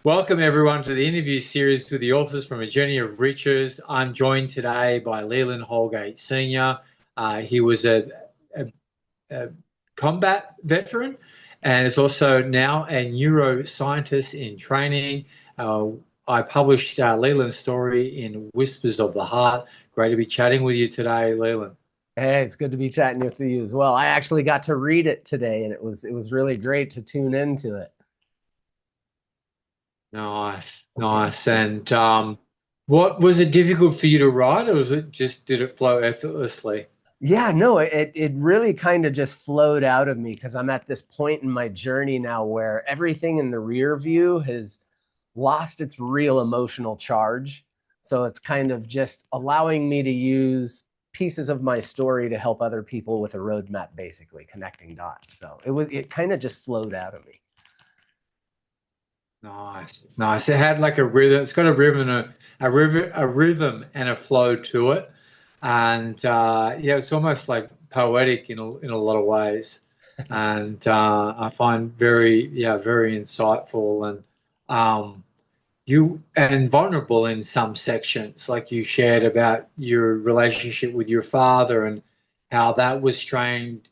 Welcome, everyone, to the interview series with the authors from A Journey of Riches. I'm joined today by Leland Holgate Sr. He was a, a combat veteran and is also now a neuroscientist in training. I published Leland's story in Whispers of the Heart. Great to be chatting with you today, Leland. Hey, it's good to be chatting with you as well. I actually got to read it today, and it was really great to tune into it. Nice, nice. And what was it difficult for you to write, or was it just did it flow effortlessly? Yeah, no, it really kind of just flowed out of me because I'm at this point in my journey now where everything in the rear view has lost its real emotional charge. So it's kind of just allowing me to use pieces of my story to help other people with a roadmap, basically connecting dots. So it kind of just flowed out of me. Nice, nice. It had like a rhythm. It's got a rhythm, and a rhythm and a flow to it, and yeah, it's almost like poetic in a lot of ways, and I find very insightful um, you and vulnerable in some sections, like you shared about your relationship with your father and how that was strained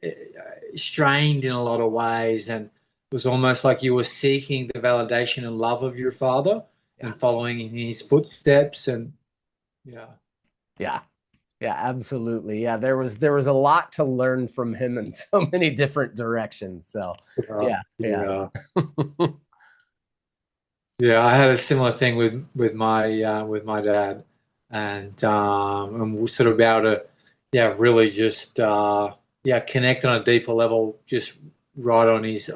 in a lot of ways, and it was almost like you were seeking the validation and love of your father Yeah, and following in his footsteps. And yeah, yeah. Yeah, absolutely. Yeah, there was a lot to learn from him in so many different directions. So, yeah, yeah, yeah. yeah, yeah. I had a similar thing with my dad, and we're sort of able to, yeah, really just yeah, connect on a deeper level, just right on his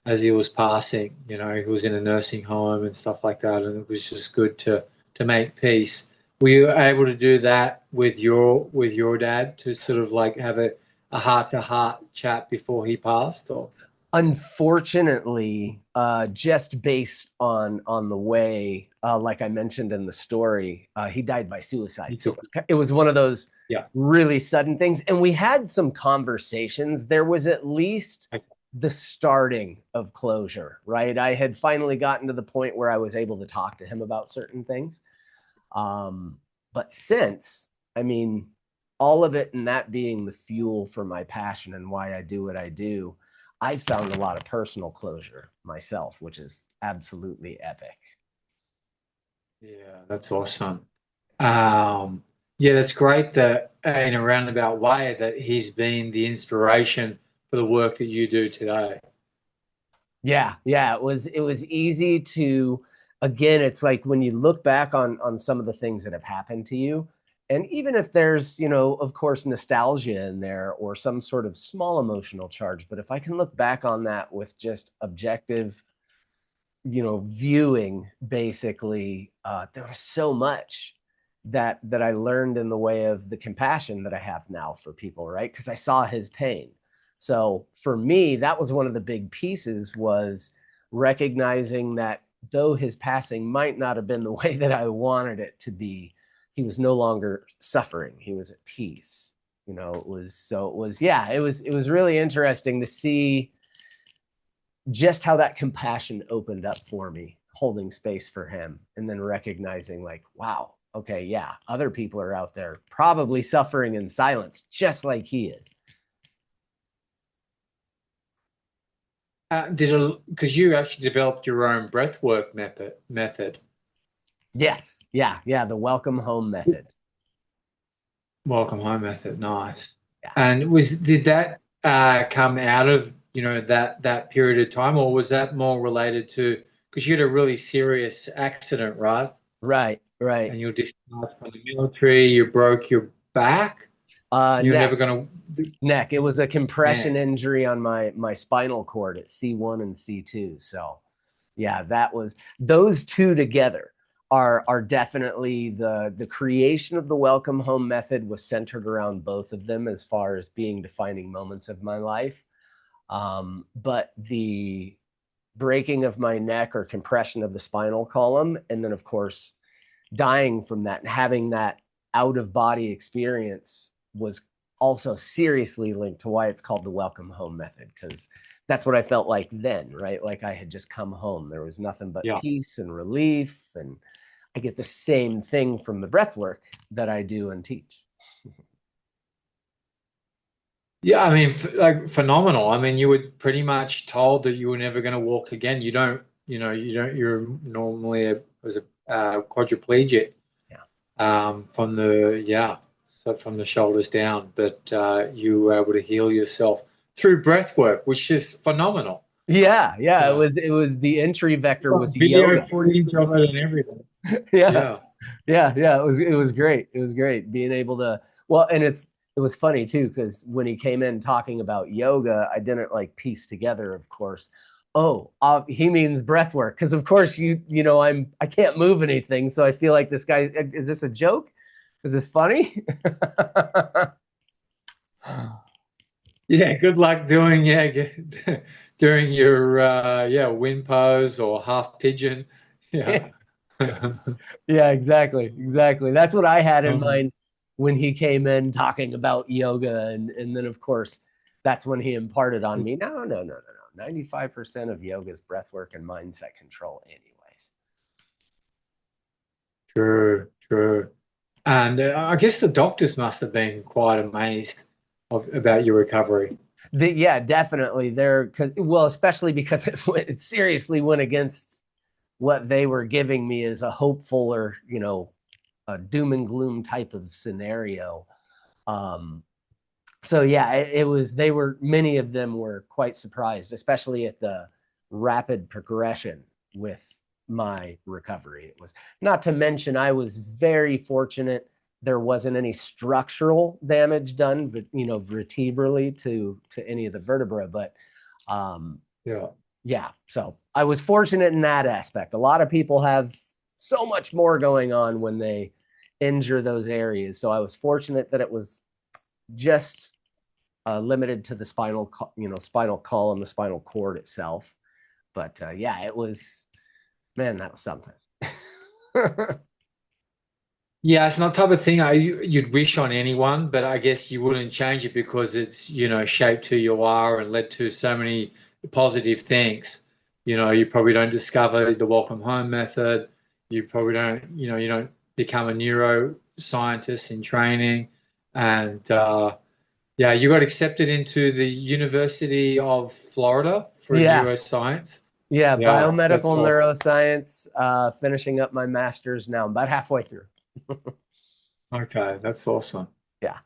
as he was passing. You know, he was in a nursing home and stuff like that, and it was just good to make peace. Were you able to do that with your dad to sort of like have a heart to heart chat before he passed, or? Unfortunately, just based on the way, like I mentioned in the story, he died by suicide. He So took it was one of those Yeah. really sudden things. And we had some conversations. There was at least the starting of closure, right? I had finally gotten to the point where I was able to talk to him about certain things. Um, but since, I mean, all of it and that being the fuel for my passion and why I do what I do, I found a lot of personal closure myself, which is absolutely epic. Yeah, that's awesome. Yeah, that's great that in a roundabout way that he's been the inspiration for the work that you do today. Yeah, yeah, it was easy to, again, it's like when you look back on some of the things that have happened to you, and even if there's, of course, nostalgia in there or some sort of small emotional charge, but if I can look back on that with just objective viewing, basically, there was so much that I learned in the way of the compassion that I have now for people, right? Because I saw his pain. So for me, that was one of the big pieces, was recognizing that though his passing might not have been the way that I wanted it to be, he was no longer suffering. He was at peace. Yeah, it was really interesting to see just how that compassion opened up for me, holding space for him, and then recognizing, like, wow, okay, yeah, other people are out there probably suffering in silence just like he is. Did it because you actually developed your own breathwork method. Yes, yeah, yeah, the welcome home method. Welcome home method, nice. Yeah. And was did that come out of that period of time, or was that more related to because you had a really serious accident, right? Right, right. And you were discharged from the military, you broke your back, you're Neck, never going to neck. It was a compression neck. injury on my spinal cord at C1 and C2. So yeah, that was, those two together are definitely the creation of the welcome home method was centered around both of them as far as being defining moments of my life. But the breaking of my neck, or compression of the spinal column, and then of course dying from that and having that out of body experience, was also seriously linked to why it's called the welcome home method, because that's what I felt like then, right? Like I had just come home. There was nothing but Yeah. peace and relief. And I get the same thing from the breath work that I do and teach. Yeah, I mean, like phenomenal. I mean, you were pretty much told that you were never going to walk again. You don't, you're normally was a quadriplegic Yeah. from the, so from the shoulders down, but you were able to heal yourself through breath work, which is phenomenal. Yeah. Yeah. Uh, It was the entry vector was Video yoga. footage of it and everything. Yeah. Yeah. Yeah. It was great. It was great being able to, well, and it was funny too, because when he came in talking about yoga, I didn't like piece together, of course. Oh, he means breath work. Cause of course I can't move anything. So I feel like this guy, is this a joke? Is this funny? Yeah, good luck doing during your wind pose or half pigeon. Yeah. Yeah, exactly. That's what I had in Um, mind when he came in talking about yoga, and then of course that's when he imparted on me. No. 95% of yoga is breath work and mindset control, anyways. true, true. And I guess the doctors must have been quite amazed about your recovery. Yeah, definitely. Well, especially because it seriously went against what they were giving me as a hopeful or a doom and gloom type of scenario. Um, so yeah, it was, many of them were quite surprised, especially at the rapid progression with my recovery. It was, not to mention, I was very fortunate there wasn't any structural damage done, but vertebrally to any of the vertebra. But Yeah. yeah, so I was fortunate in that aspect. A lot of people have so much more going on when they injure those areas. So I was fortunate that it was just limited to the spinal column, the spinal cord itself. But yeah, it was, man, that was something. Yeah, it's not the type of thing you'd wish on anyone, but I guess you wouldn't change it because it's, shaped who you are and led to so many positive things. You probably don't discover the welcome home method. You probably don't, you don't become a neuroscientist in training. And yeah, you got accepted into the University of Florida for Yeah, neuroscience. yeah, Yeah, biomedical that's awesome. neuroscience, finishing up my master's now. I'm about halfway through. Okay, that's awesome. Yeah.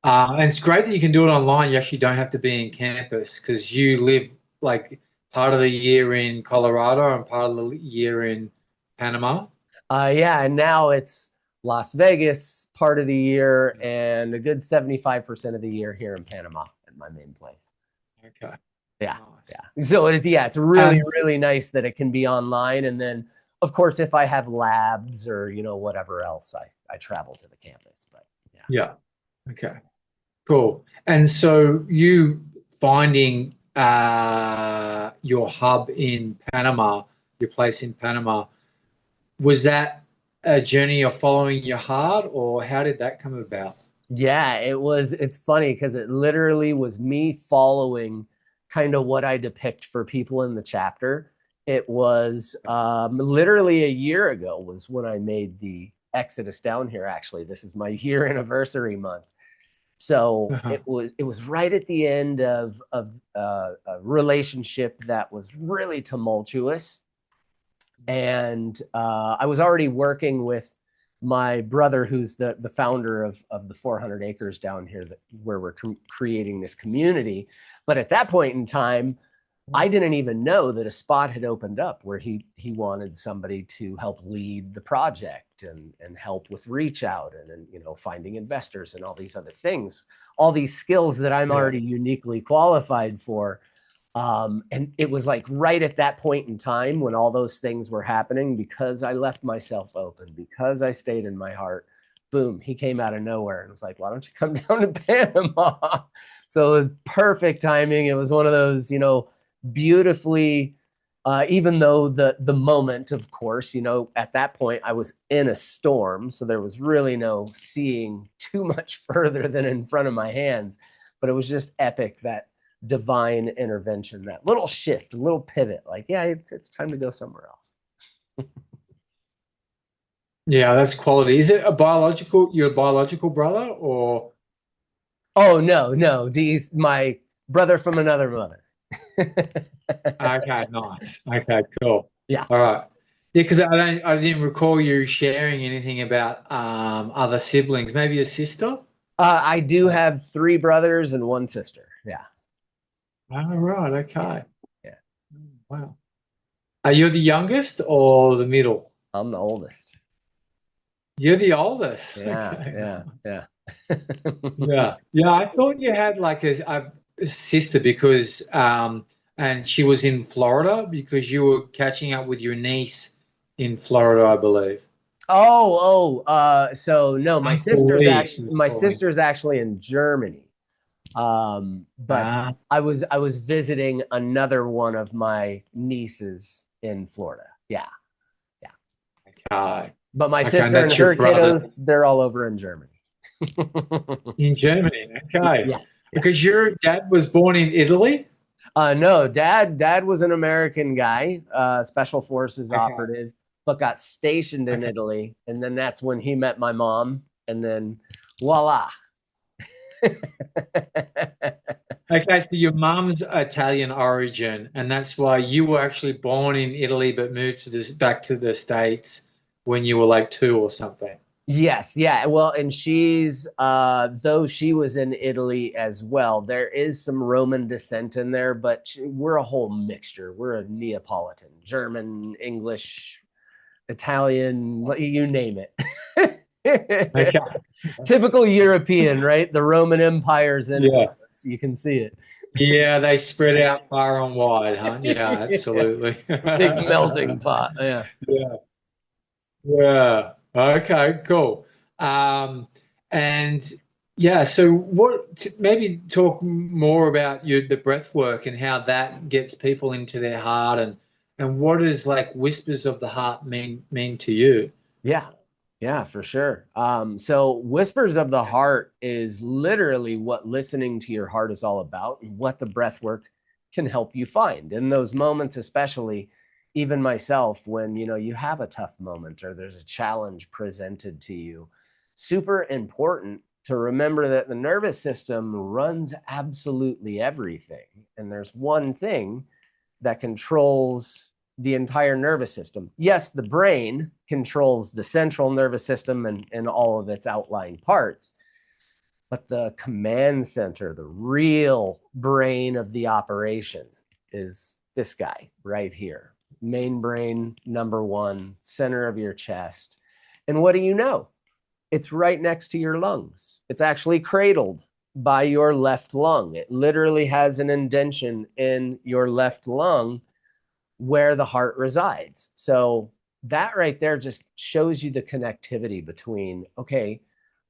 And it's great that you can do it online. You actually don't have to be in campus because you live like part of the year in Colorado and part of the year in Panama. Yeah, and now it's Las Vegas part of the year and a good 75% of the year here in Panama at my main place. Okay, Yeah, nice. yeah. So it's really, And really nice that it can be online. And then of course, if I have labs or whatever else, I travel to the campus. But yeah. yeah, okay, cool. And so you finding your hub in Panama, your place in Panama, was that a journey of following your heart, or how did that come about? Yeah, it's funny because it literally was me following kind of what I depict for people in the chapter. It was literally a year ago was when I made the exodus down here. Actually, this is my year anniversary month. So Uh-huh. it was right at the end of a relationship that was really tumultuous, and I was already working with my brother, who's the founder of the 400 acres down here where we're creating this community. But at that point in time, I didn't even know that a spot had opened up where he wanted somebody to help lead the project and help with reach out and finding investors and all these other things, all these skills that I'm Yeah. already uniquely qualified for. And it was like right at that point in time when all those things were happening, because I left myself open, because I stayed in my heart, boom, he came out of nowhere and was like, why don't you come down to Panama? So it was perfect timing. It was one of those, beautifully, even though the moment, of course, at that point I was in a storm. So there was really no seeing too much further than in front of my hands. But it was just epic that divine intervention, that little shift, a little pivot, like, yeah, it's time to go somewhere else. Yeah, that's quality. Is it your biological brother or? Oh, no, he's my brother from another mother. Okay, nice. Okay, cool. Yeah. All right. Yeah, because I didn't recall you sharing anything about other siblings. Maybe a sister? I do have 3 brothers and 1 sister. Yeah. Oh, right. Yeah. Okay. Yeah. Wow. Are you the youngest or the middle? I'm the oldest. You're the oldest. Yeah. Okay. Yeah. Yeah. Yeah. Yeah. I thought you had like a sister because and she was in Florida because you were catching up with your niece in Florida, I believe. So no, my Uncle sister's Lee, actually she was calling. in Germany. But Ah, I was visiting another one of my nieces in Florida. Yeah. Yeah. okay. But my Okay, and sister and that's your her brother kiddos, they're all over in Germany. in Germany. Okay. Yeah. Yeah. Because your dad was born in Italy? No, dad was an American guy, special forces Okay. operative, but got stationed in Okay. Italy. And then that's when he met my mom. And then voila. Okay, so your mum's Italian origin, and that's why you were actually born in Italy but moved to this back to the States when you were like 2 or something. Yes, yeah. Well, and she's though she was in Italy as well, there is some Roman descent in there, but we're a whole mixture. We're a Neapolitan, German, English, Italian, you name it. Okay. Typical European, right? The Roman Empire's Yeah. influence. You can see it. Yeah, they spread out far and wide, huh? Yeah, Yeah. absolutely. Big melting pot. Yeah. Yeah. Yeah. Okay, cool. Um, and yeah, so maybe talk more about the breath work and how that gets people into their heart and what does like whispers of the heart mean to you? Yeah. Yeah, for sure. So Whispers of the Heart is literally what listening to your heart is all about and what the breath work can help you find in those moments, especially even myself, when you have a tough moment or there's a challenge presented to you. Super important to remember that the nervous system runs absolutely everything. And there's one thing that controls the entire nervous system. Yes, the brain controls the central nervous system and all of its outlying parts, but the command center, the real brain of the operation, is this guy right here. Main brain, number 1, center of your chest. And what do you know? It's right next to your lungs. It's actually cradled by your left lung. It literally has an indention in your left lung where the heart resides. So that right there just shows you the connectivity between, okay,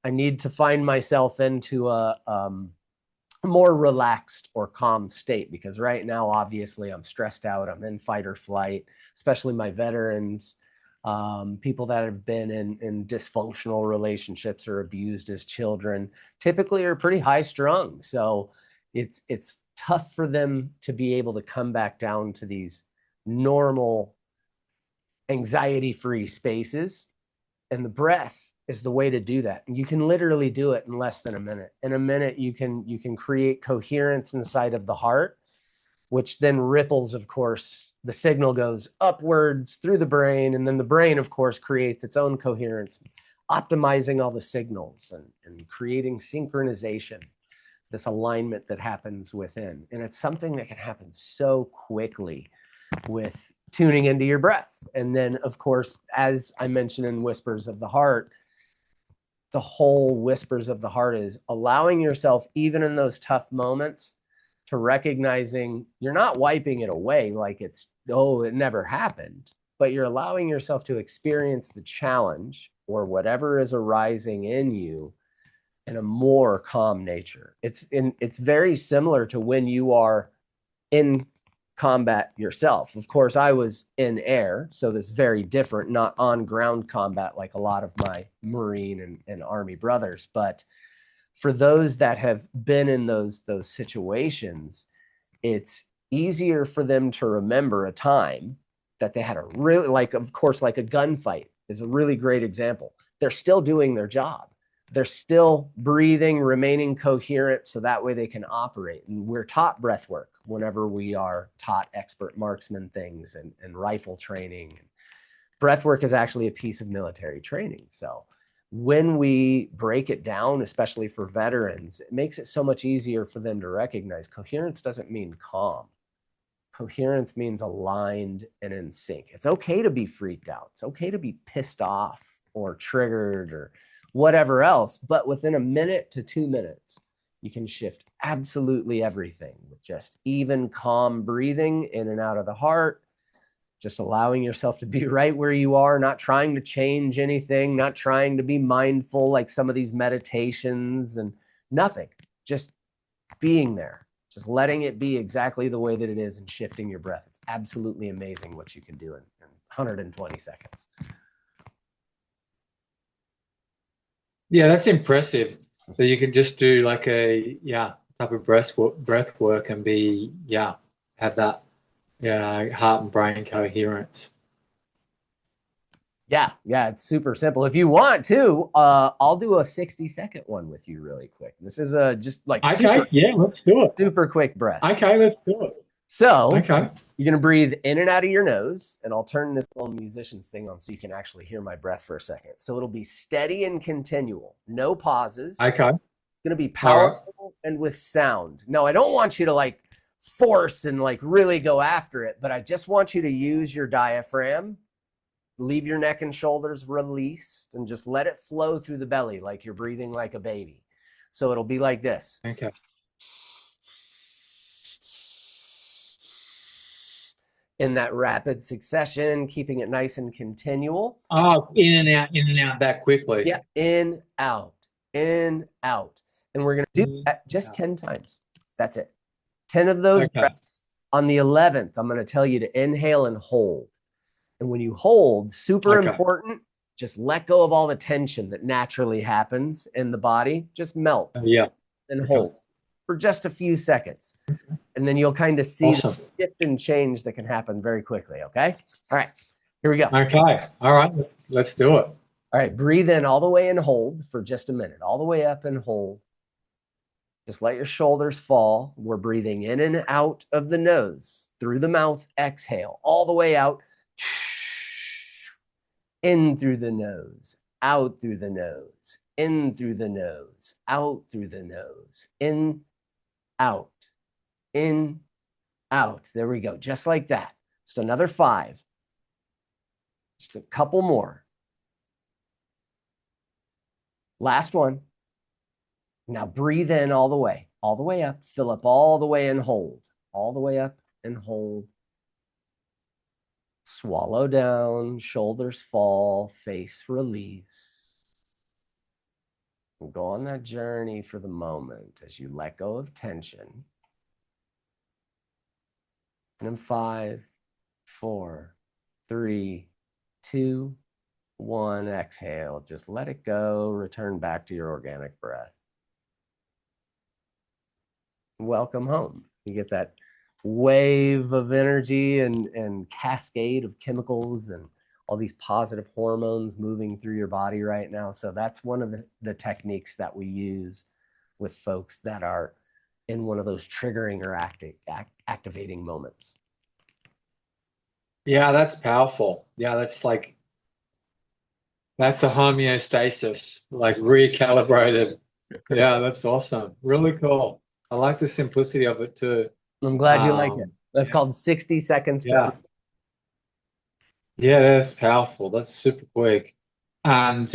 I need to find myself into a more relaxed or calm state, because right now, obviously, I'm stressed out. I'm in fight or flight, especially my veterans, people that have been in dysfunctional relationships or abused as children, typically are pretty high strung. So it's tough for them to be able to come back down to these normal anxiety-free spaces, and the breath is the way to do that. And you can literally do it in less than a minute. In a minute, you can create coherence inside of the heart, which then ripples, of course, the signal goes upwards through the brain, and then the brain, of course, creates its own coherence, optimizing all the signals and creating synchronization, this alignment that happens within. And it's something that can happen so quickly with tuning into your breath. And then, of course, as I mentioned in Whispers of the Heart, the whole Whispers of the Heart is allowing yourself, even in those tough moments, to recognizing you're not wiping it away like it's, oh, it never happened, but you're allowing yourself to experience the challenge or whatever is arising in you in a more calm nature. It's very similar to when you are in combat yourself. Of course, I was in air, so that's very different, not on ground combat like a lot of my Marine and Army brothers. But for those that have been in those situations, it's easier for them to remember a time that they had a really, like, of course, like a gunfight is a really great example. They're still doing their job. They're still breathing, remaining coherent, so that way they can operate. And we're taught breath work whenever we are taught expert marksman things and rifle training. Breath work is actually a piece of military training. So when we break it down, especially for veterans, it makes it so much easier for them to recognize coherence doesn't mean calm. Coherence means aligned and in sync. It's okay to be freaked out. It's okay to be pissed off or triggered or whatever else, but within a minute to 2 minutes, you can shift absolutely everything with just even calm breathing in and out of the heart, just allowing yourself to be right where you are, not trying to change anything, not trying to be mindful like some of these meditations and nothing, just being there, just letting it be exactly the way that it is and shifting your breath. It's absolutely amazing what you can do in 120 seconds. Yeah, that's impressive that you can just do like a type of breath work and be have that heart and brain coherence. Yeah, it's super simple. If you want to, I'll do a 60-second one with you really quick. This is just like okay, let's do it. Super quick breath. Okay, let's do it. So you're going to breathe in and out of your nose, and I'll turn this little musician's thing on so you can actually hear my breath for a second. So it'll be steady and continual, no pauses. Okay. It's going to be powerful and with sound. No, I don't want you to like force and like really go after it, but I just want you to use your diaphragm, leave your neck and shoulders released, and just let it flow through the belly like you're breathing like a baby. So it'll be like this. Okay. In that rapid succession, keeping it nice and continual. Oh, in and out that quickly. Yeah, in, out. And we're going to do that just 10 times. That's it. 10 of those breaths. On the 11th, I'm going to tell you to inhale and hold. And when you hold, super important, just let go of all the tension that naturally happens in the body. Just melt and hold for just a few seconds. And then you'll kind of see the shift and change that can happen very quickly, okay? All right, here we go. Okay, all right, let's do it. All right, breathe in all the way and hold for just a minute. All the way up and hold. Just let your shoulders fall. We're breathing in and out of the nose. Through the mouth, exhale. All the way out. In through the nose. Out through the nose. In through the nose. Out through the nose. In, out. In, out. There we go. Just like that. Just another 5. Just a couple more. Last one. Now breathe in all the way up, fill up all the way and hold. All the way up and hold. Swallow down, shoulders fall, face release. And go on that journey for the moment as you let go of tension. And in 5, 4, 3, 2, 1, exhale. Just let it go. Return back to your organic breath. Welcome home. You get that wave of energy and cascade of chemicals and all these positive hormones moving through your body right now. So that's one of the techniques that we use with folks that are in one of those triggering or activating moments. Yeah, that's powerful. Yeah, that's like back to homeostasis, like recalibrated. Yeah, that's awesome. Really cool. I like the simplicity of it too. I'm glad you like it. That's called 60 seconds. Yeah, that's powerful. That's super quick. And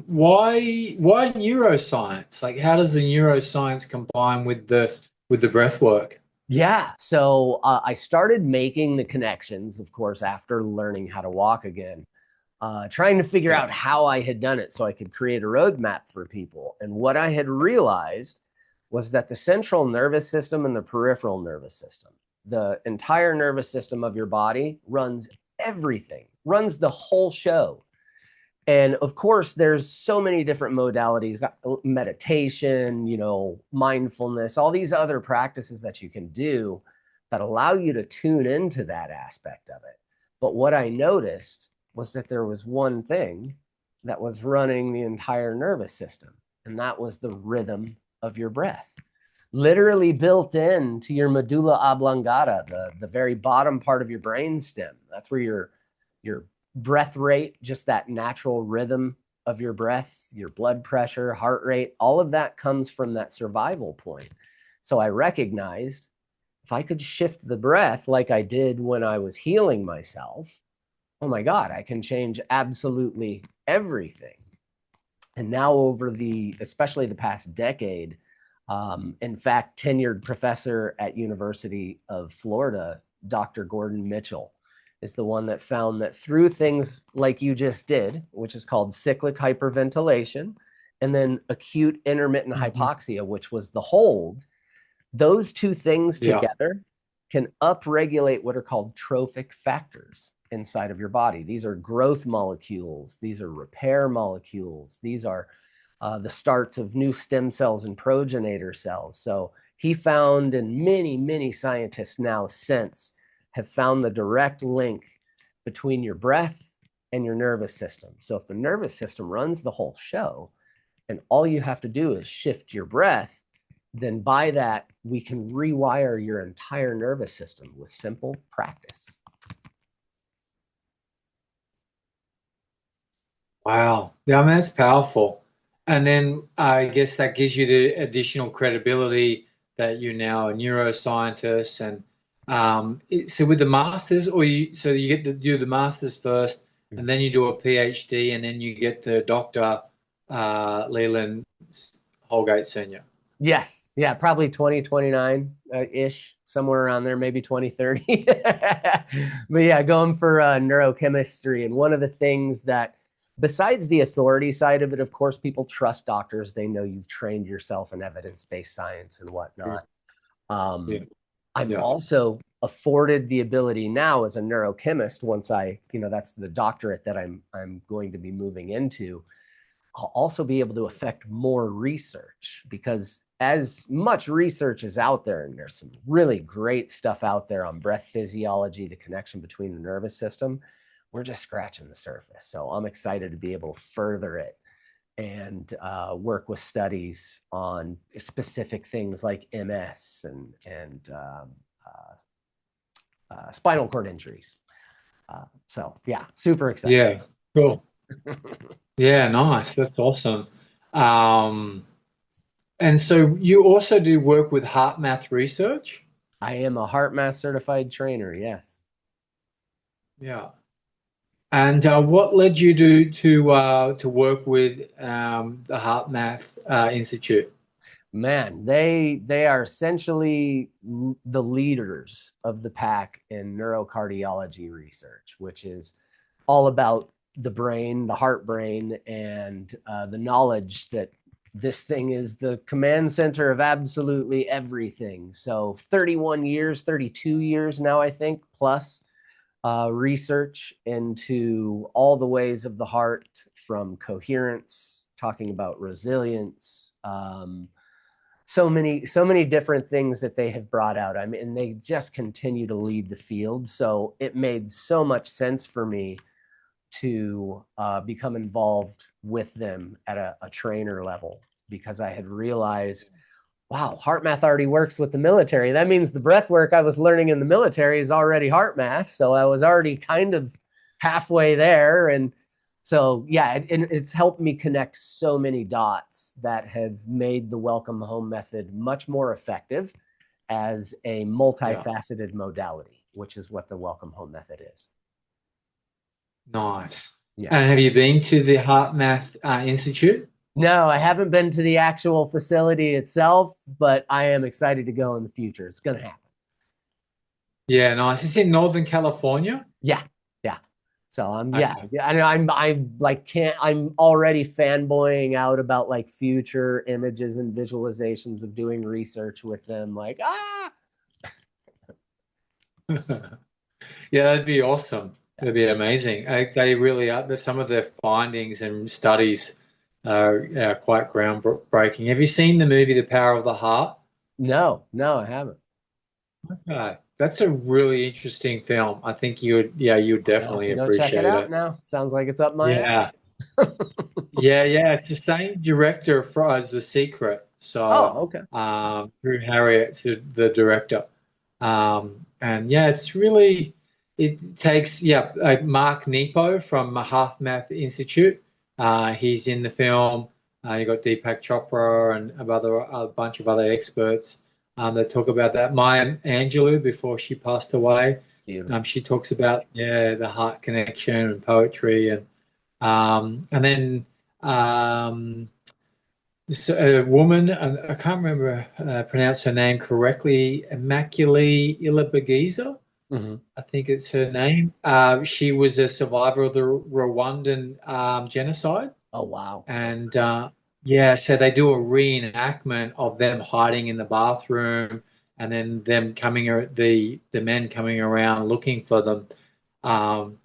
why neuroscience? Like, how does the neuroscience combine with the breath work? Yeah, so I started making the connections, of course, after learning how to walk again, trying to figure out how I had done it so I could create a roadmap for people. And what I had realized was that the central nervous system and the peripheral nervous system, the entire nervous system of your body runs everything, runs the whole show. And of course, there's so many different modalities, meditation, mindfulness, all these other practices that you can do. that allow you to tune into that aspect of it. But what I noticed was that there was one thing that was running the entire nervous system, and that was the rhythm of your breath. Literally built into your medulla oblongata, the very bottom part of your brain stem. That's where your breath rate, just that natural rhythm of your breath, your blood pressure, heart rate, all of that comes from that survival point. So I recognized if I could shift the breath like I did when I was healing myself, oh my God, I can change absolutely everything. And now over especially the past decade, in fact, tenured professor at University of Florida, Dr. Gordon Mitchell, is the one that found that through things like you just did, which is called cyclic hyperventilation, and then acute intermittent hypoxia, which was the hold, those two things together can upregulate what are called trophic factors inside of your body. These are growth molecules. These are repair molecules. These are the starts of new stem cells and progenitor cells. So he found, and many, many scientists now since have found the direct link between your breath and your nervous system. So if the nervous system runs the whole show and all you have to do is shift your breath, then by that, we can rewire your entire nervous system with simple practice. Wow. Yeah, I mean, that's powerful. And then I guess that gives you the additional credibility that you're now a neuroscientist. And so with the masters, so you get to do the masters first, and then you do a PhD, and then you get the Dr. Leland Holgate Sr. Yes. Yeah, probably 2029-ish, somewhere around there, maybe 2030. But yeah, going for neurochemistry. And one of the things that, besides the authority side of it, of course, people trust doctors. They know you've trained yourself in evidence-based science and whatnot. I'm also afforded the ability now as a neurochemist, once that's the doctorate that I'm going to be moving into, I'll also be able to affect more research, because as much research is out there, and there's some really great stuff out there on breath physiology, the connection between the nervous system, we're just scratching the surface. So I'm excited to be able to further it and work with studies on specific things like MS and spinal cord injuries. So yeah, super excited. Yeah, cool. Yeah, nice. That's awesome. And so you also do work with heart math research? I am a heart math certified trainer. Yes. Yeah. And what led you to work with the Heart Math Institute? Man, they are essentially the leaders of the pack in neurocardiology research, which is all about the brain, the heart brain, and the knowledge that this thing is the command center of absolutely everything. So 31 years, 32 years now, I think, plus research into all the ways of the heart, from coherence, talking about resilience, so many different things that they have brought out. I mean, they just continue to lead the field. So it made so much sense for me to become involved with them at a trainer level, because I had realized, wow, heart math already works with the military. That means the breath work I was learning in the military is already heart math. So I was already kind of halfway there. And so, yeah, it's helped me connect so many dots that have made the welcome home method much more effective as a multifaceted modality, which is what the welcome home method is. Nice. Yeah. And have you been to the Heart Math Institute? No, I haven't been to the actual facility itself, but I am excited to go in the future. It's going to happen. Yeah, nice. It's in Northern California. Yeah, yeah. So I'm I'm already fanboying out about like future images and visualizations of doing research with them. Like, Yeah, that'd be awesome. That'd be amazing. They really are. Some of their findings and studies are quite groundbreaking. Have you seen the movie The Power of the Heart? No, I haven't. Okay. That's a really interesting film. I think you would I'll have definitely to go check it appreciate out it. now. Sounds like it's up my Yeah. alley. Yeah. It's the same director for as The Secret. So, Oh, okay. Drew Harriet's the director. And yeah, it's really, it takes, Mark Nepo from Mahathmath Institute. He's in the film. You got Deepak Chopra and a bunch of other experts that talk about that. Maya Angelou, before she passed away, Beautiful. she talks about, the heart connection and poetry, and then this woman, I can't remember pronounce her name correctly, Immaculée Ilibagiza, Hmm. I think it's her name. She was a survivor of the Rwandan genocide, Oh, wow. and yeah, so they do a reenactment of them hiding in the bathroom, and then them the men coming around looking for them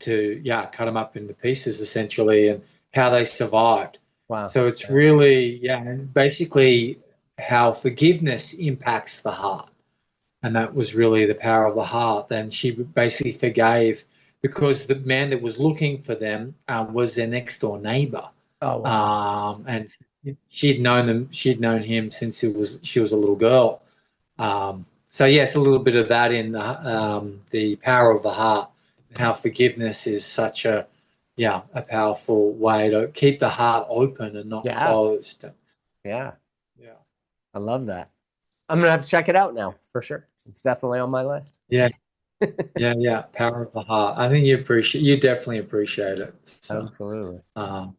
to cut them up into pieces essentially, and how they survived. Wow. So it's Yeah. really and basically how forgiveness impacts the heart, and that was really the power of the heart. And she basically forgave because the man that was looking for them was their next door neighbor, Oh, wow. and she'd known them. She'd known him since she was a little girl. So yes, a little bit of that in the power of the heart, how forgiveness is such a powerful way to keep the heart open and not Yeah. closed. Yeah. Yeah, I love that. I'm gonna have to check it out now for sure. It's definitely on my list. yeah, yeah. Power of the heart. I think you definitely appreciate it. So, Absolutely. um,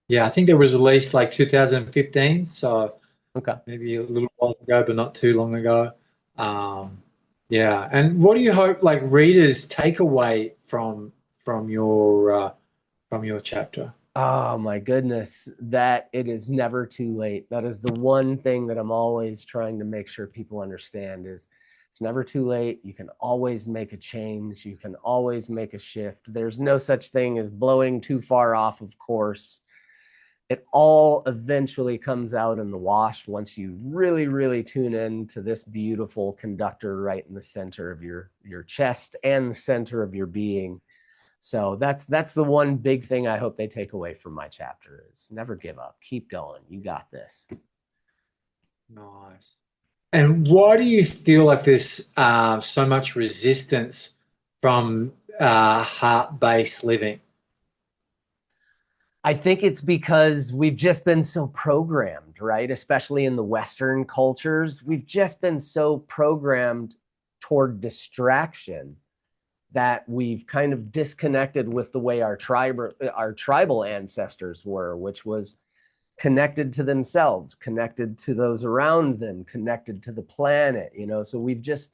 yeah, I think it was released like 2015, so Okay. maybe a little while ago, but not too long ago. Um, yeah, and what do you hope like readers take away from your chapter? Oh my goodness, that it is never too late. That is the one thing that I'm always trying to make sure people understand is it's never too late. You can always make a change. You can always make a shift. There's no such thing as blowing too far off of course. It all eventually comes out in the wash once you really, really tune in to this beautiful conductor right in the center of your chest and the center of your being. So that's the one big thing I hope they take away from my chapter is never give up. Keep going. You got this. Nice. And why do you feel like there's so much resistance from heart-based living? I think it's because we've just been so programmed, right? Especially in the Western cultures, we've just been so programmed toward distraction that we've kind of disconnected with the way our tribal ancestors were, which was connected to themselves, connected to those around them, connected to the planet, So we've just,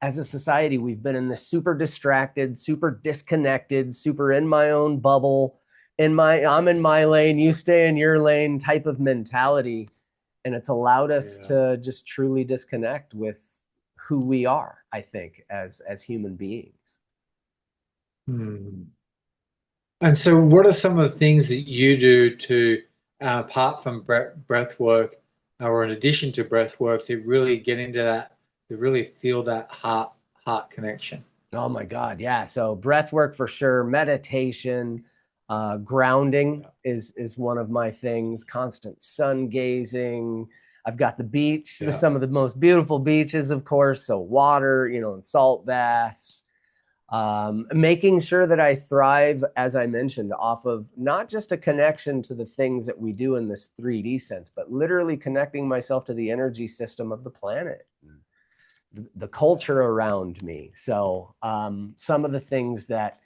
as a society, we've been in this super distracted, super disconnected, super in my own bubble, I'm in my lane, you stay in your lane type of mentality. And it's allowed us Yeah. to just truly disconnect with who we are, I think, as human beings. Hmm. And so, what are some of the things that you do to, apart from breath work, or in addition to breath work, to really get into that, to really feel that heart connection? Oh my God, yeah. So breath work for sure, meditation, grounding Yeah. is one of my things. Constant sun gazing. I've got the beach, Yeah. some of the most beautiful beaches, of course. So water, and salt baths. Making sure that I thrive, as I mentioned, off of not just a connection to the things that we do in this 3D sense, but literally connecting myself to the energy system of the planet, the culture around me. So some of the things that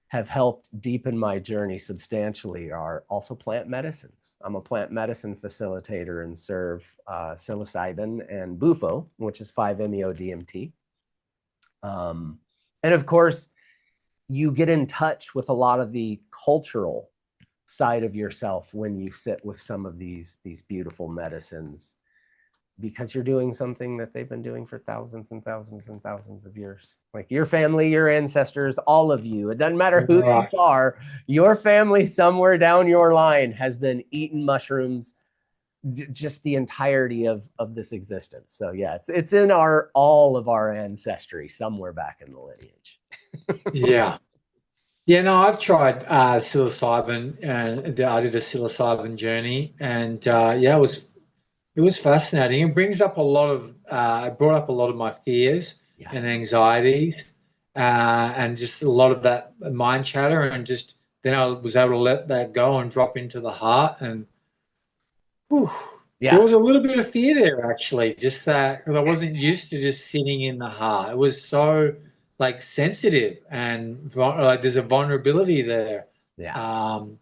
have helped deepen my journey substantially are also plant medicines. I'm a plant medicine facilitator and serve psilocybin and bufo, which is 5-MeO-DMT. And of course, you get in touch with a lot of the cultural side of yourself when you sit with some of these beautiful medicines, because you're doing something that they've been doing for thousands and thousands and thousands of years. Like your family, your ancestors, all of you. It doesn't matter who Right. you are, your family somewhere down your line has been eating mushrooms, just the entirety of this existence. So yeah, it's in all of our ancestry somewhere back in the lineage. Yeah. Yeah, no, I've tried psilocybin, and I did a psilocybin journey, and yeah, it was fascinating. It brings up a lot of it brought up a lot of my fears Yeah. and anxieties, and just a lot of that mind chatter, and just then I was able to let that go and drop into the heart, and whew, there Yeah. was a little bit of fear there actually, just that because I wasn't used to just sitting in the heart. It was so like sensitive and like there's a vulnerability there. Yeah. Um,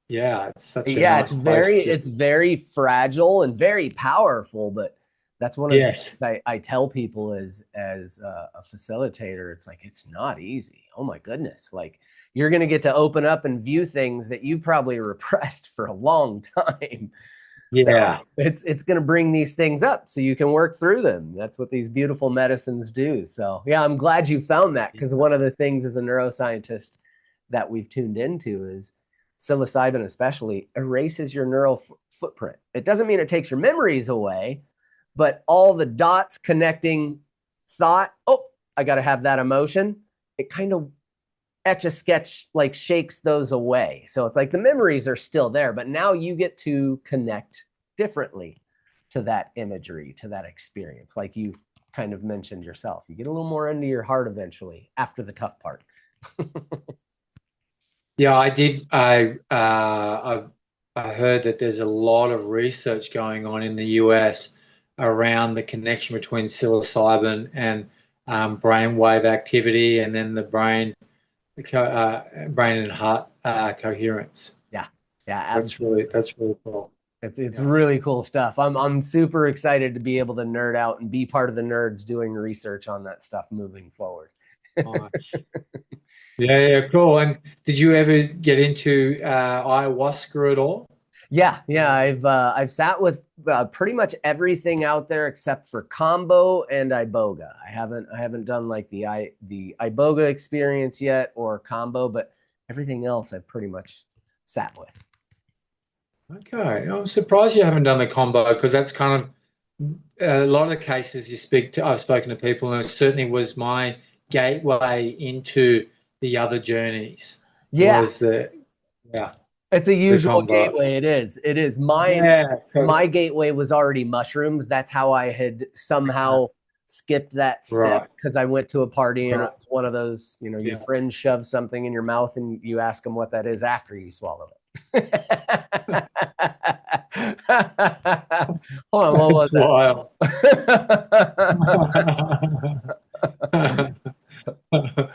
yeah, it's such a Yeah, nice place to it's very fragile and very powerful, but that's one of the yes, things I tell people as a facilitator. It's like, it's not easy. Oh my goodness. Like, you're going to get to open up and view things that you've probably repressed for a long time. So yeah, it's going to bring these things up so you can work through them. That's what these beautiful medicines do. So yeah, I'm glad you found that, because one of the things as a neuroscientist that we've tuned into is psilocybin especially erases your neural footprint. It doesn't mean it takes your memories away, but all the dots connecting thought, oh, I got to have that emotion, it kind of etch a sketch like shakes those away. So it's like the memories are still there, but now you get to connect differently to that imagery, to that experience. Like you kind of mentioned yourself, you get a little more into your heart eventually after the tough part. yeah. I did. I heard that there's a lot of research going on in the US around the connection between psilocybin and brainwave activity, and then the brain and heart coherence. Yeah, yeah, absolutely. That's really cool. It's Yeah. really cool stuff. I'm super excited to be able to nerd out and be part of the nerds doing research on that stuff moving forward. Nice. Yeah, yeah, cool. And did you ever get into ayahuasca at all? Yeah, I've sat with pretty much everything out there except for combo and iboga. I haven't done like the iboga experience yet or combo, but everything else I've pretty much sat with. Okay, I'm surprised you haven't done the combo because that's kind of a lot of the cases I've spoken to people, and it certainly was my gateway into the other journeys Yeah, was yeah, it's a the usual combo. gateway. It is. It is. Mine, Yeah, so my gateway was already mushrooms. That's how I had somehow skipped that step, right, because I went to a party and right, it's one of those, your yeah. friend shoves something in your mouth and you ask them what that is after you swallow it. Hold on, what was That's wild. that?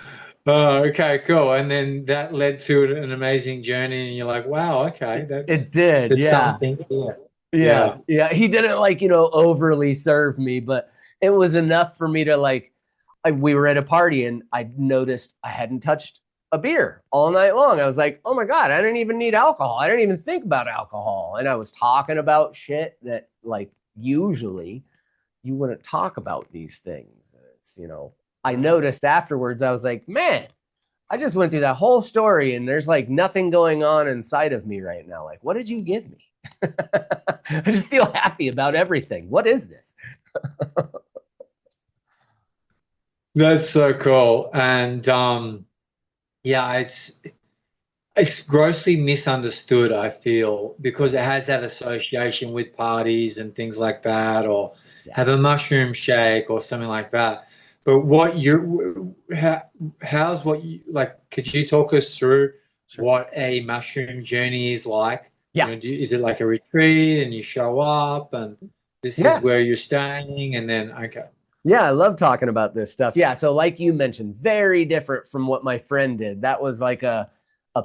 Oh, okay, cool. And then that led to an amazing journey, and you're like, wow, okay, It did, that's yeah. something here. Yeah, Yeah, yeah. He didn't like, overly serve me, but it was enough for me to like, we were at a party and I noticed I hadn't touched a beer all night long. I was like, oh my God, I didn't even need alcohol. I didn't even think about alcohol. And I was talking about shit that like usually you wouldn't talk about these things. It's, I noticed afterwards, I was like, man, I just went through that whole story and there's like nothing going on inside of me right now. Like, what did you give me? I just feel happy about everything. What is this? that's so cool. And yeah, it's grossly misunderstood, I feel, because it has that association with parties and things like that, or Yeah. have a mushroom shake or something like that. But what how's what you like? Could you talk us through Sure. what a mushroom journey is like? Yeah. Is it like a retreat and you show up and this is Yeah. where you're staying and then okay. Yeah. I love talking about this stuff. Yeah. So, like you mentioned, very different from what my friend did. That was like a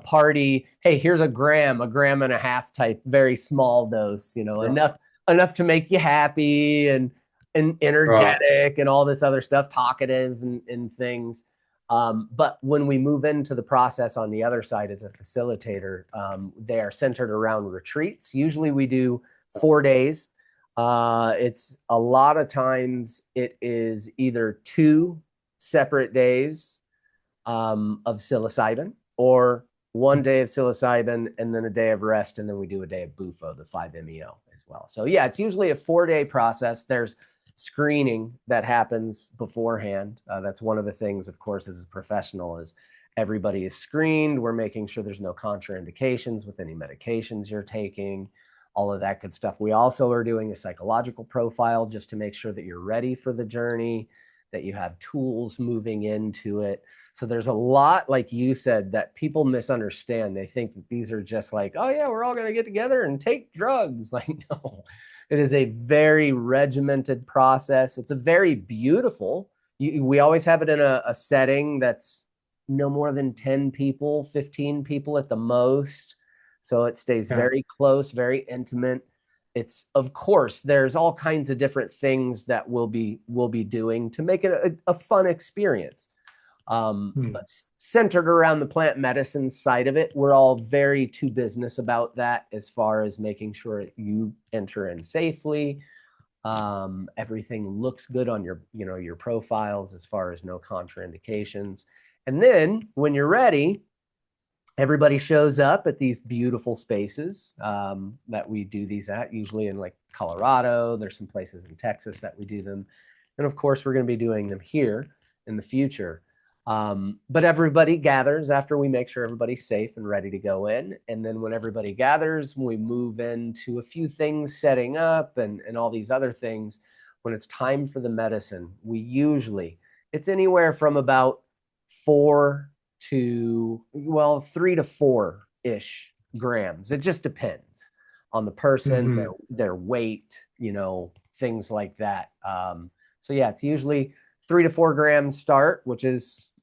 party. Hey, here's a gram and a half type, very small dose, Right. enough to make you happy and Right. energetic and all this other stuff, talkative and things. But when we move into the process on the other side as a facilitator, they are centered around retreats. Usually we do 4 days. It's a lot of times it is either 2 separate days of psilocybin or 1 day of psilocybin, and then a day of rest, and then we do a day of bufo, the 5-MeO as well. So yeah, it's usually a 4-day process. There's screening that happens beforehand. That's one of the things, of course, as a professional, is everybody is screened. We're making sure there's no contraindications with any medications you're taking, all of that good stuff. We also are doing a psychological profile just to make sure that you're ready for the journey, that you have tools moving into it. So there's a lot, like you said, that people misunderstand. They think that these are just like, oh yeah, we're all going to get together and take drugs. Like, no, it is a very regimented process. It's a very beautiful, we always have it in a setting that's no more than 10 people, 15 people at the most. So it stays very close, very intimate. It's, of course, there's all kinds of different things that we'll be doing to make it a fun experience. But centered around the plant medicine side of it, we're all very to business about that, as far as making sure you enter in safely. Everything looks good on your, your profiles, as far as no contraindications. And then when you're ready, everybody shows up at these beautiful spaces that we do these at, usually in like Colorado. There's some places in Texas that we do them. And of course, we're going to be doing them here in the future. But everybody gathers after we make sure everybody's safe and ready to go in. And then when everybody gathers, we move into a few things, setting up and all these other things. When it's time for the medicine, it's anywhere from about 3 to 4-ish grams. It just depends on the person, their weight, things like that. So yeah, it's usually 3 to 4 grams start,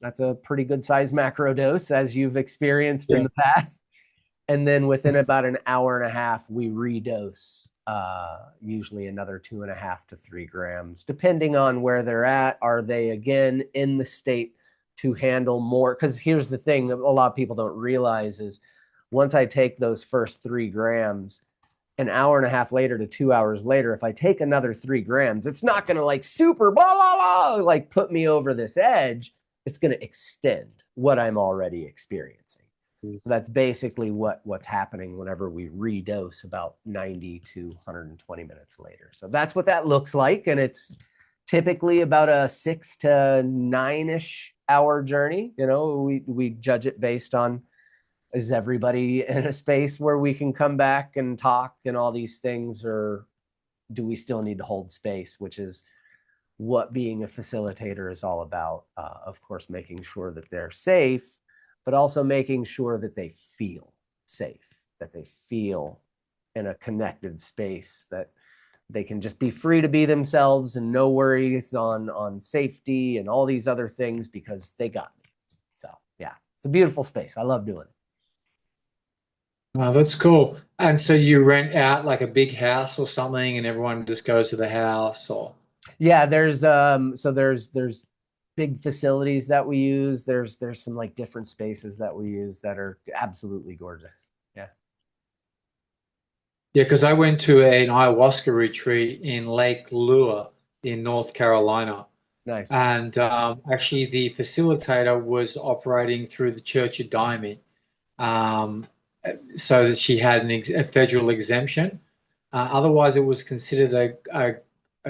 that's a pretty good size macro dose, as you've experienced in the past. And then within about an hour and a half, we redose, usually another 2.5 to 3 grams, depending on where they're at. Are they, again, in the state to handle more? Because here's the thing that a lot of people don't realize is, once I take those first 3 grams, an hour and a half later to 2 hours later, if I take another 3 grams, it's not going to like super blah, blah, blah, like put me over this edge. It's going to extend what I'm already experiencing. So that's basically what's happening whenever we redose about 90 to 120 minutes later. So that's what that looks like. And it's typically about a 6 to 9-ish hour journey. We judge it based on, is everybody in a space where we can come back and talk and all these things, or do we still need to hold space, which is what being a facilitator is all about. Of course, making sure that they're safe, but also making sure that they feel safe, that they feel in a connected space, that they can just be free to be themselves and no worries on safety and all these other things, because they got me. So yeah, it's a beautiful space. I love doing it. Oh, that's cool. And so you rent out like a big house or something, and everyone just goes to the house, or? Yeah, there's big facilities that we use. There's some like different spaces that we use that are absolutely gorgeous. Yeah. Yeah, because I went to an ayahuasca retreat in Lake Lure in North Carolina. Nice. And actually, the facilitator was operating through the Church of Daime, so that she had a federal exemption. Otherwise, it was considered a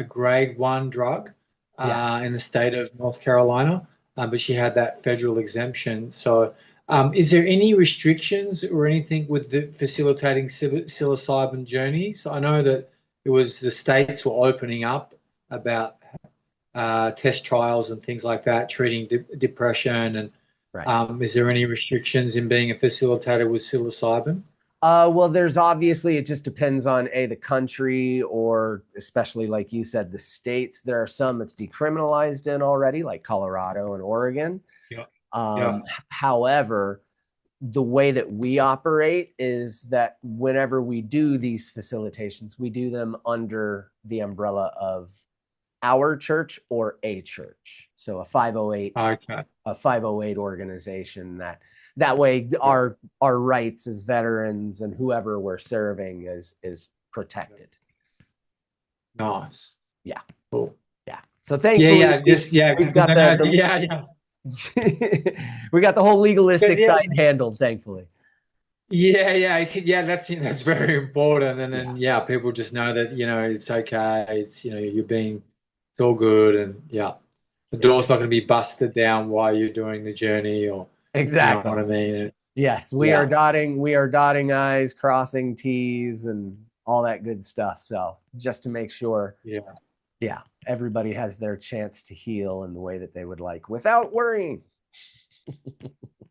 grade 1 drug in the state of North Carolina, but she had that federal exemption. So is there any restrictions or anything with the facilitating psilocybin journeys? I know that it was the states were opening up about test trials and things like that, treating depression. And is there any restrictions in being a facilitator with psilocybin? Well, there's obviously, it just depends on the country, or especially like you said, the states. There are some it's decriminalized in already, like Colorado and Oregon. However, the way that we operate is that whenever we do these facilitations, we do them under the umbrella of our church or a church. So a 508, a 508 organization, that way our rights as veterans and whoever we're serving is protected. Nice. Yeah. Cool. Yeah. So thankfully, we've got we got the whole legalistic side handled, thankfully. yeah. That's very important. And then, Yeah, yeah, people just know that, it's okay. It's, it's all good. And yeah, the yeah, door's not going to be busted down while you're doing the journey, or, you know what exactly. I mean? Yes, Yeah, we are dotting I's, crossing T's, and all that good stuff. So just to make sure, yeah. yeah, everybody has their chance to heal in the way that they would like without worrying.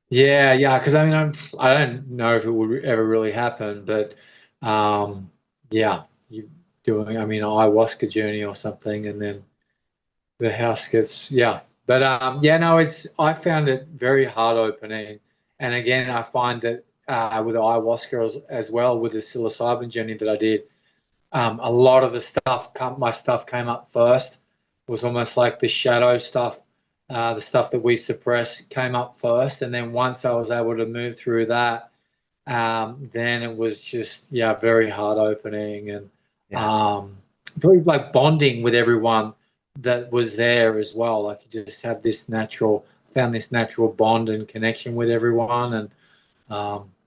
Yeah. Because I mean, I don't know if it would ever really happen, but um, yeah, you doing, I mean, an ayahuasca journey or something, and then the house gets, yeah. But yeah, no, I found it very heart opening. And again, I find that with ayahuasca as well, with the psilocybin journey that I did, a lot of the my stuff came up first. It was almost like the shadow stuff, the stuff that we suppress came up first. And then once I was able to move through that, then it was just, yeah, very heart opening, and Yeah, very like bonding with everyone that was there as well. Like you just have found this natural bond and connection with everyone. And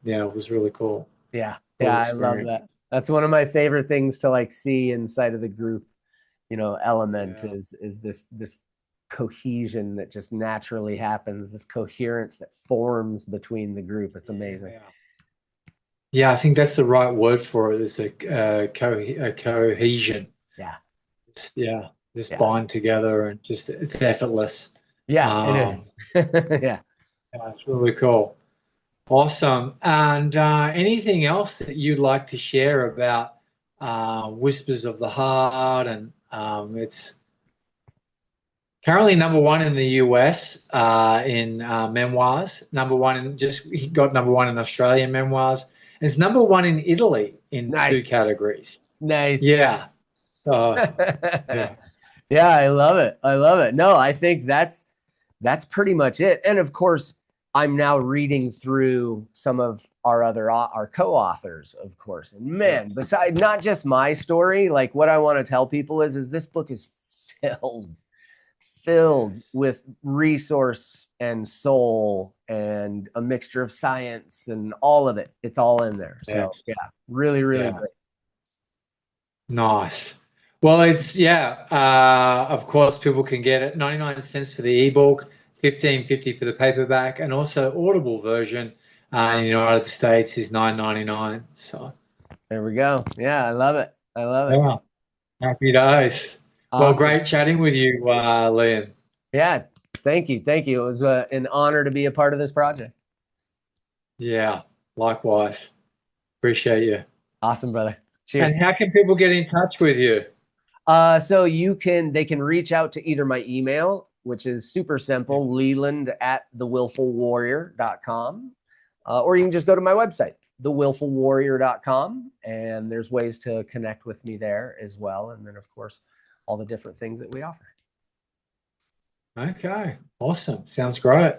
yeah, it was really cool. yeah, Cool yeah. I love experience. that. That's one of my favorite things to like see inside of the group, element Yeah. is this cohesion that just naturally happens, this coherence that forms between the group. It's amazing. Yeah. Yeah, I think that's the right word for it. Is a cohesion. Yeah, Yeah, just yeah, bind together, and just it's effortless. yeah. It Um, is. Yeah. yeah, it's really cool. Awesome. And anything else that you'd like to share about Whispers of the Heart? And it's currently number one in the US in memoirs. Number one in just he got number one in Australian memoirs. And it's number one in Italy in two Nice, categories. nice. Yeah. So yeah. Yeah, I love it. I love it. No, I think that's pretty much it. And of course, I'm now reading through some of our co-authors, of course. And Yeah. man, besides not just my story, like what I want to tell people is this book is filled filled Yes. with resource and soul and a mixture of science and all of it. It's all in there. So Yes. yeah, really, really Yeah. great. Nice. Well, it's yeah. Of course, people can get it 99 cents for the ebook, 15.50 for the paperback, and also Audible version in the United States is 9.99. So There we go. Yeah, I love it. I love it. yeah, happy days. Well, Awesome. great chatting with you, Liam. Yeah. Thank you. Thank you. It was an honor to be a part of this project. Yeah, likewise. Appreciate you. Awesome, brother. And Cheers. how can people get in touch with you? So they can reach out to either my email, which is super simple, Leland at thewillfulwarrior.com, or you can just go to my website, thewillfulwarrior.com, and there's ways to connect with me there as well. And then, of course, all the different things that we offer. Okay, awesome. Sounds great.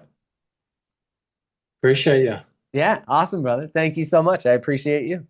Appreciate you. Yeah, awesome, brother. Thank you so much. I appreciate you.